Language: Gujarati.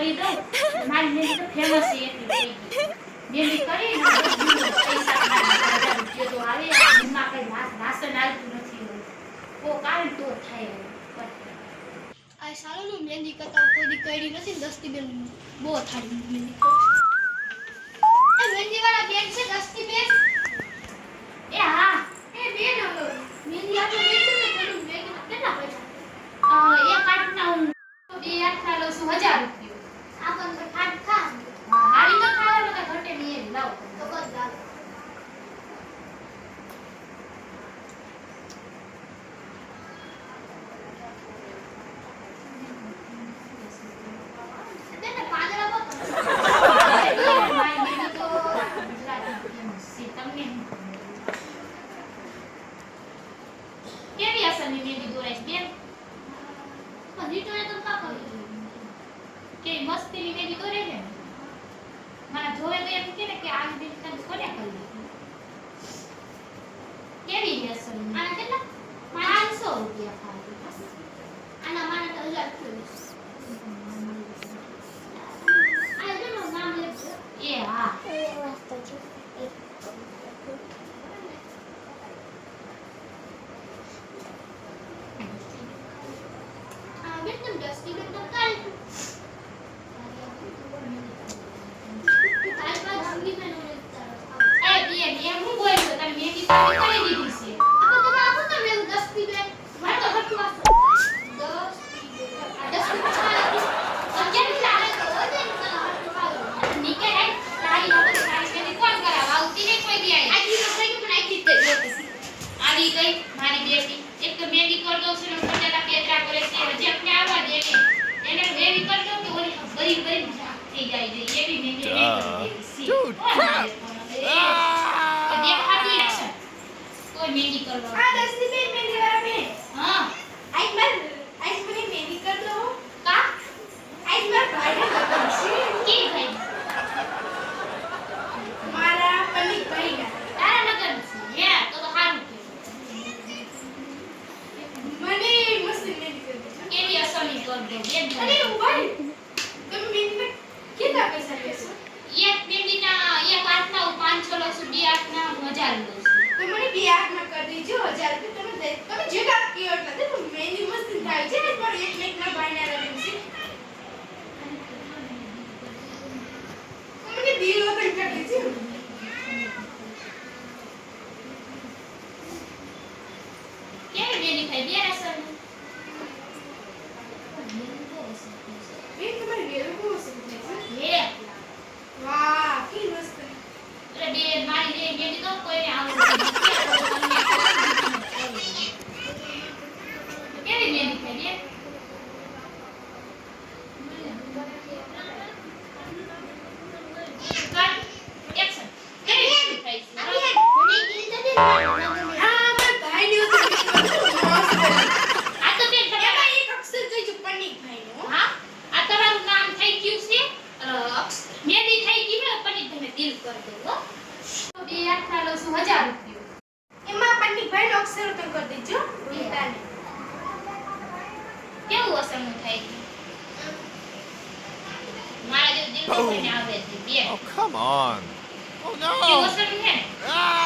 કરી દઉં મારી મહેંદી તો ફેમસ છે એટલી મહેંદી કરી ને પૈસા 1000 રૂપિયા તો આવે એમાં કઈ વાસણ આવતું નથી કો કારણ તો થાય આ સાલોનું મહેંદી કરતા કોઈ દી કરી નથી 10 થી બેન બહુ થાળી મહેંદી એ મહેંદી વાળા બેન છે 10 થી બેન એ હા એ બેન મહેંદી આપણે બેન ને પેલું મહેંદી કેટલા પૈસા એક આઠના હું બે આઠના લઉં છું 1000 રૂપિયા આ પણ ખાટ ખા હારી તો ખાવા બધા ઘટે નહીં લાવ તો કદ લાવ કેવી અસરની મહેંદી દોરાય બેન રીટોને તો કા કરી કે મસ્તીની મહેંદી દોરે છે મારા જોવે તો એમ કે ને કે આ મહેંદી તને કોને કરી કેવી અસરની આના કેટલા 500 રૂપિયા ખાલી આના માને તો 1000 થયું આ જેનો નામ લેજો એ હા એ વાસ્તો છે આ બેન દસ્તી બેન તો કાલ કાલ બાદ સંગીત મેં એ બેન એમ હું બોલ્યો તને મહેંદી કરી દીધી છે આપણે તમે આપો તો મેં દસ્તી બેન મારે તો હટવા દસ્તી બેન આ 10 રૂપિયા તો કેમ લાગે નીકે આઈ તારી હવે તારી મહેંદી કોણ કરાવ આવતી ને કોઈ દી આઈ આજી તો થઈ પણ આજી તે આવી ગઈ મારી બેટી એક તો મહેંદી કરી દઉં છું ને ખોટા કેતરા કરે છે હજી આપણે આવવા દે એને એવી કરી દઉં કે ઓલી બરી બરી થઈ જાય છે એવી મહેંદી દેખાતી છે કોઈ મહેંદી કરવા આ દસ્તી બેન મેંદી વાળા બેન હા આજ મને મેંદી કર દો કા આજ મારા ભાઈને લગન છે કે ભાઈ મારા પનિક ભાઈના તારા લગન છે હે તો સારું મને મસ્ત મહેંદી કરી દો કેવી અસલી કર દો બેન અરે ઉભાઈ તમે મહેંદી કેટલા પૈસા લેશો એક મહેંદીના એક હાથના 500 લઉં છું બે હાથના 1000 લઉં છું તો મને બે હાથમાં કરી દેજો 1000 રૂપિયા તમે જેટલા કયો એટલા દે મહેંદી મસ્ત થાય છે આજ મારો એક મેકના ભાઈના લગન છે મને દિલ વતન કરી દેજો કેવી મહેંદી થાય બે અસલ બેન તમારી વેલું બહુ મસ્ત છે હે વાહ કે મસ્ત અરે બે મારી રે મહેંદી તો કોઈને આવડે કેવી મહેંદી થાય બે એક્શન કેવી મહેંદી થાય છે મને દિલ તો દે હા મારા ભાઈની તો મસ્ત આ તો બેન તમારા એમાં એક અક્ષર કઈ છે પનિક ભાઈનો હા આ તમારું નામ થઈ ગયું છે મહેંદી થઈ ગઈ છે પણ તમે દિલ કરી દો હો તો બે આખા લઉં છું 1000 રૂપિયા એમાં પનિક ભાઈનો અક્ષર તો કરી દેજો રીતાને કેવું અસરનું થાય છે મારા જેવું દિલ તો કોઈને આવે છે બે Oh, come on. Oh, કેવું no. અસરનું છે ને Ah!